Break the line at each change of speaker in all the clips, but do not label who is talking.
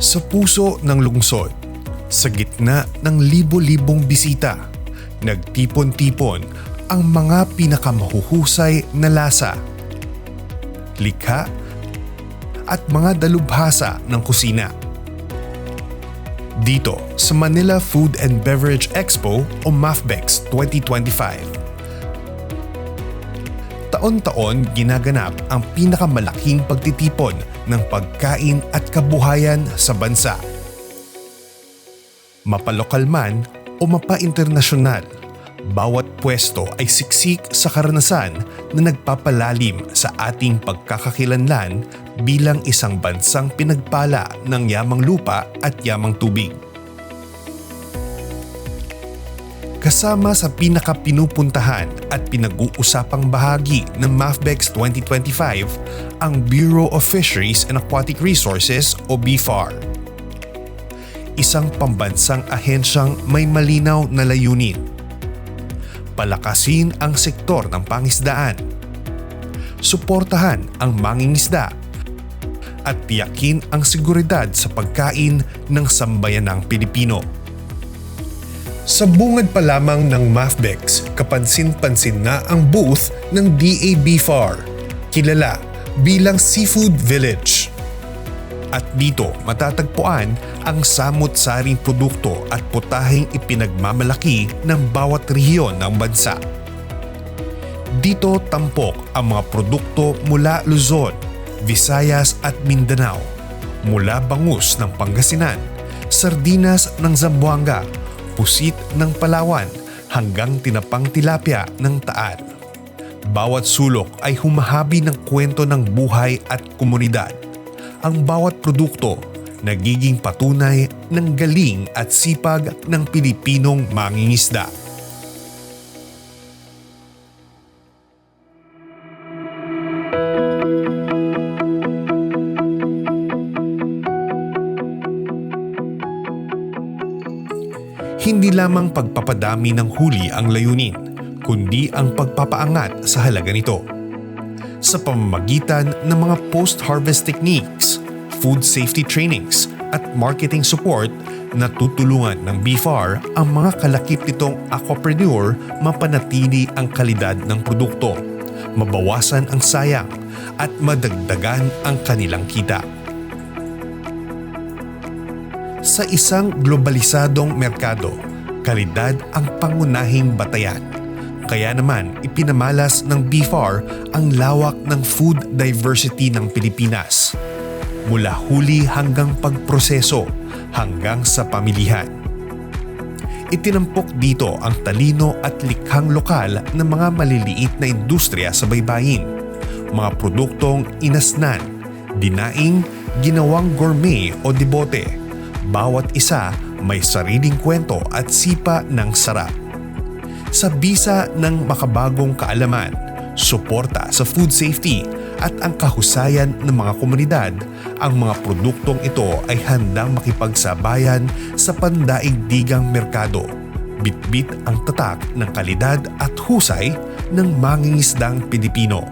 Sa puso ng lungsod, sa gitna ng libo-libong bisita, nagtipon-tipon ang mga pinakamahuhusay na lasa, likha at mga dalubhasa ng kusina. Dito sa Manila Food and Beverage Expo o MAFBEX 2025. Taon-taon ginaganap ang pinakamalaking pagtitipon ng pagkain at kabuhayan sa bansa. Mapalokal man o mapa-internasyonal, bawat pwesto ay siksik sa karanasan na nagpapalalim sa ating pagkakakilanlan bilang isang bansang pinagpala ng yamang lupa at yamang tubig. Kasama sa pinakapinupuntahan at pinag-uusapang bahagi ng MAFBEX 2025 ang Bureau of Fisheries and Aquatic Resources o BFAR. Isang pambansang ahensyang may malinaw na layunin. Palakasin ang sektor ng pangisdaan. Suportahan ang mangingisda at tiyakin ang seguridad sa pagkain ng sambayanang Pilipino. Sa bungad pa lamang ng MAFBEX, kapansin-pansin na ang booth ng DA-BFAR, kilala bilang Seafood Village. At dito matatagpuan ang samut-saring produkto at putaheng ipinagmamalaki ng bawat rehiyon ng bansa. Dito tampok ang mga produkto mula Luzon, Visayas at Mindanao, mula bangus ng Pangasinan, sardinas ng Zamboanga, pusit ng Palawan hanggang tinapang tilapia ng Taal. Bawat sulok ay humahabi ng kwento ng buhay at komunidad. Ang bawat produkto nagiging patunay ng galing at sipag ng Pilipinong mangingisda. Hindi lamang pagpapadami ng huli ang layunin, kundi ang pagpapaangat sa halaga nito. Sa pamamagitan ng mga post-harvest techniques, food safety trainings at marketing support, natutulungan ng BFAR ang mga kalakip nitong aquapreneur mapanatili ang kalidad ng produkto, mabawasan ang sayang at madagdagan ang kanilang kita. Sa isang globalisadong merkado, kalidad ang pangunahing batayan. Kaya naman ipinamalas ng BFAR ang lawak ng food diversity ng Pilipinas. Mula huli hanggang pagproseso, hanggang sa pamilihan. Itinampok dito ang talino at likhang lokal ng mga maliliit na industriya sa baybayin. Mga produktong inasnan, dinaing, ginawang gourmet o debote. Bawat isa may sariling kwento at sipa ng sarap. Sa bisa ng makabagong kaalaman, suporta sa food safety at ang kahusayan ng mga komunidad, ang mga produktong ito ay handang makipagsabayan sa pandaigdigang merkado. Bitbit ang tatak ng kalidad at husay ng mangingisdang Pilipino.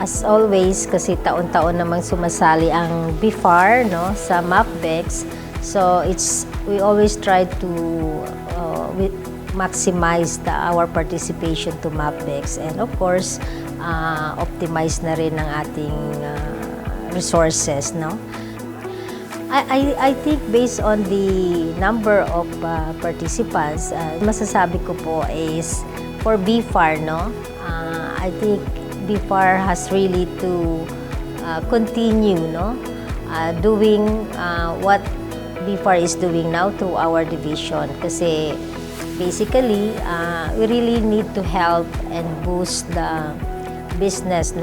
As always, kasi taon-taon namang sumasali ang BFAR sa MAFBEX. So we always try to maximize our participation to MAFBEX, and of course, optimize na rin ang ating resources. I think based on the number of participants, masasabi ko po is for BFAR, I think BFAR has really to continue doing what BFAR is doing now through our division, kasi basically we really need to help and boost the business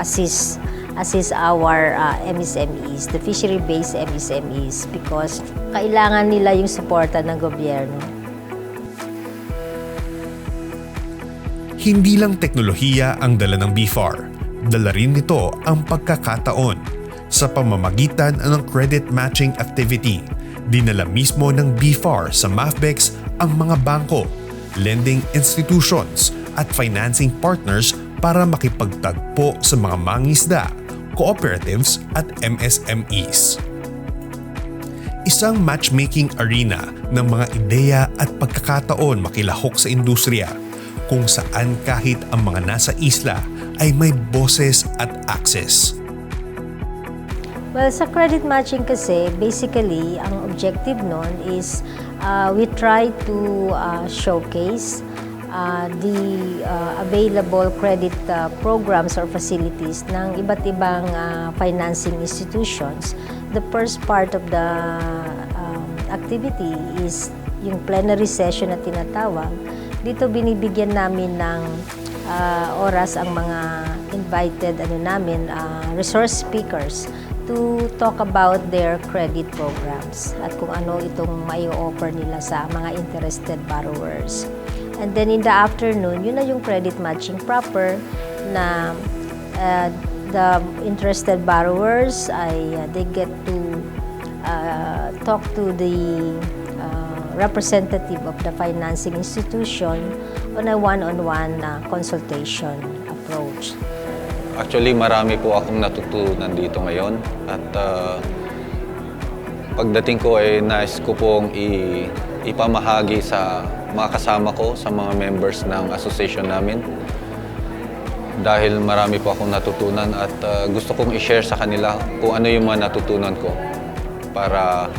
assist our MSMEs, the fishery-based MSMEs, because kailangan nila yung suporta ng gobyerno.
Hindi lang teknolohiya ang dala ng BFAR, dala rin nito ang pagkakataon. Sa pamamagitan ng credit matching activity, Dinala mismo ng BFAR sa MAFBEX ang mga bangko, lending institutions at financing partners para makipagtagpo sa mga mangingisda, cooperatives at MSMEs. Isang matchmaking arena ng mga ideya at pagkakataon makilahok sa industriya kung saan kahit ang mga nasa isla ay may boses at access.
Well, sa credit matching kasi, basically, ang objective nun is we try to showcase the available credit programs or facilities ng iba't ibang financing institutions. The first part of the activity is yung plenary session na tinatawag. Dito binibigyan namin ng oras ang mga invited resource speakers to talk about their credit programs at kung ano itong mai-offer nila sa mga interested borrowers. And then in the afternoon, yun na yung credit matching proper na the interested borrowers they get to talk to the representative of the financing institution on a one-on-one consultation approach.
Actually, marami po akong natutunan dito ngayon at pagdating ko ay nais ko pong ipamahagi sa mga kasama ko, sa mga members ng association namin. Dahil marami po akong natutunan at gusto kong i-share sa kanila kung ano yung mga natutunan ko para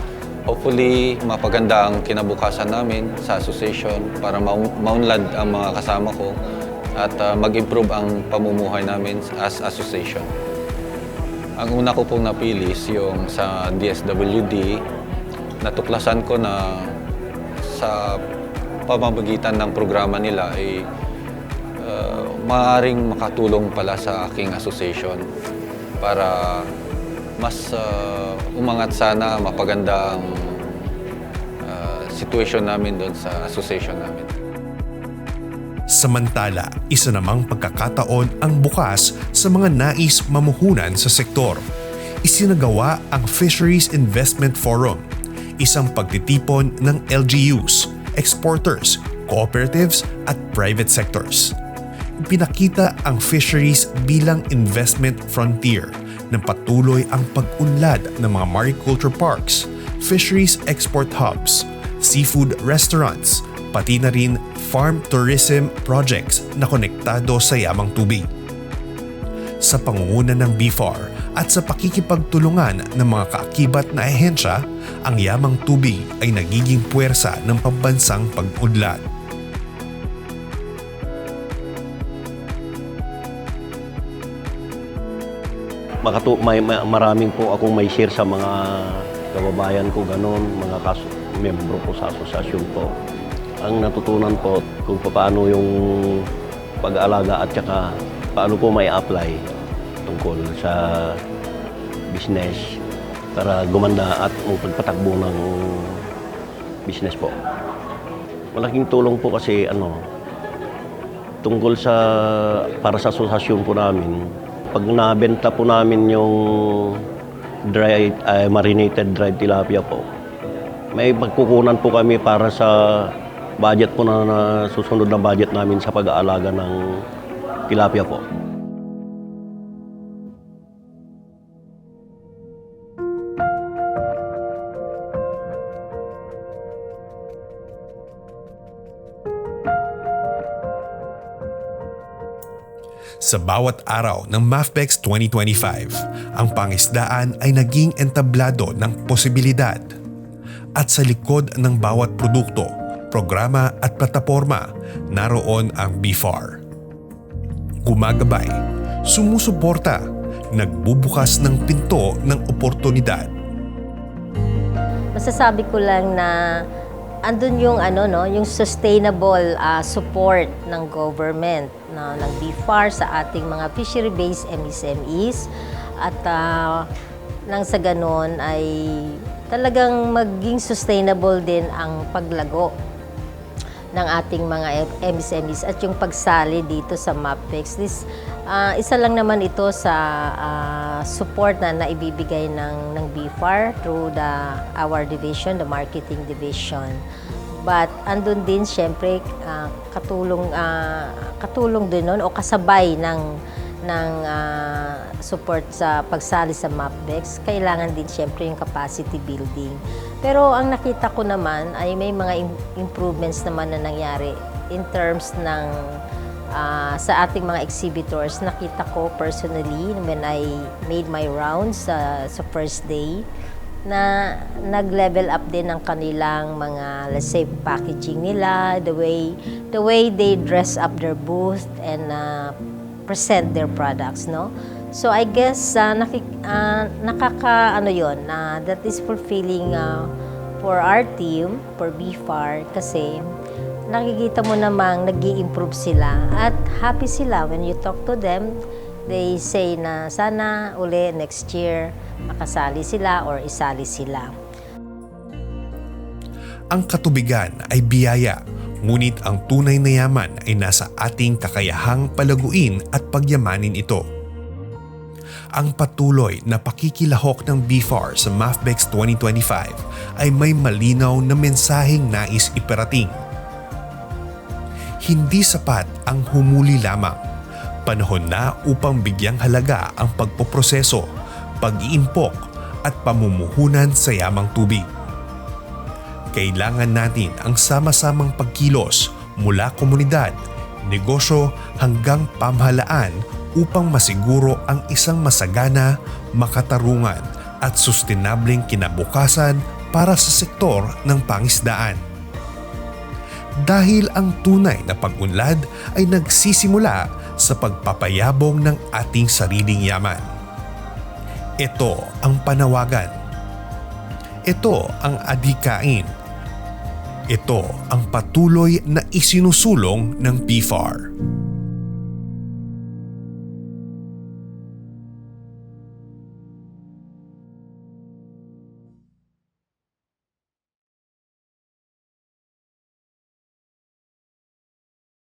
hopefully mapaganda ang kinabukasan namin sa association para maunlad ang mga kasama ko at mag-improve ang pamumuhay namin as association. Ang una ko pong napili is yung sa DSWD. Natuklasan ko na sa pamamagitan ng programa nila ay maaaring makatulong pala sa aking association para mas umangat sana, mapaganda ang situation namin doon sa association namin.
Samantala, isa namang pagkakataon ang bukas sa mga nais mamuhunan sa sektor. Isinagawa ang Fisheries Investment Forum, isang pagtitipon ng LGUs, exporters, cooperatives at private sectors. Pinakita ang fisheries bilang investment frontier na patuloy ang pag-unlad ng mga mariculture parks, fisheries export hubs, seafood restaurants, pati na rin farm tourism projects na konektado sa yamang tubig. Sa pangunguna ng BFAR at sa pakikipagtulungan ng mga kaakibat na ahensya, ang yamang tubig ay nagiging puwersa ng pambansang pag-unlad.
Maraming po akong may share sa mga kababayan ko, ganon, mga membro ko sa asosasyon po. Ang natutunan po kung paano yung pag-aalaga at saka paano po may apply tungkol sa business para gumanda at pagpatakbo ng business po. Malaking tulong po kasi tungkol para sa asosasyon po namin, pag nabenta po namin yung marinated dried tilapia po, may pagkukunan po kami para sa budget po na susunod na budget namin sa pag-aalaga ng tilapia po.
Sa bawat araw ng MAFBEX 2025, ang pangisdaan ay naging entablado ng posibilidad. At sa likod ng bawat produkto, programa at plataporma, naroon ang BFAR. Gumagabay, sumusuporta, nagbubukas ng pinto ng oportunidad.
Masasabi ko lang na andun yung yung sustainable support ng government ng BFAR sa ating mga fishery-based MSMEs at nang sa ganon ay talagang maging sustainable din ang paglago. ng ating mga MSMEs at yung pagsali dito sa MAPEX. Isa lang naman ito sa support na naibibigay ng BFAR through our division, the marketing division. But andun din syempre katulong din nun o kasabay ng support sa pagsali sa MAPEX, kailangan din syempre yung capacity building. Pero ang nakita ko naman ay may mga improvements naman na nangyari in terms ng sa ating mga exhibitors. Nakita ko personally when I made my rounds sa first day na nag-level up din ang kanilang mga, let's say, packaging nila, the way they dress up their booth and present their products, no? So I guess that is fulfilling for our team, for BFAR, kasi nakikita mo namang nag-i-improve sila at happy sila when you talk to them. They say na sana uli next year makasali sila or isali sila.
Ang katubigan ay biyaya, ngunit ang tunay na yaman ay nasa ating kakayahang palaguin at pagyamanin ito. Ang patuloy na pakikilahok ng BFAR sa MAFBEX 2025 ay may malinaw na mensaheng nais iparating. Hindi sapat ang humuli lamang. Panahon na upang bigyang halaga ang pagpoproseso, pag-iimpok at pamumuhunan sa yamang tubig. Kailangan natin ang sama-samang pagkilos mula komunidad, negosyo hanggang pamahalaan upang masiguro ang isang masagana, makatarungan at sustenableng kinabukasan para sa sektor ng pangisdaan. Dahil ang tunay na pag-unlad ay nagsisimula sa pagpapayabong ng ating sariling yaman. Ito ang panawagan. Ito ang adhikain. Ito ang patuloy na isinusulong ng BFAR.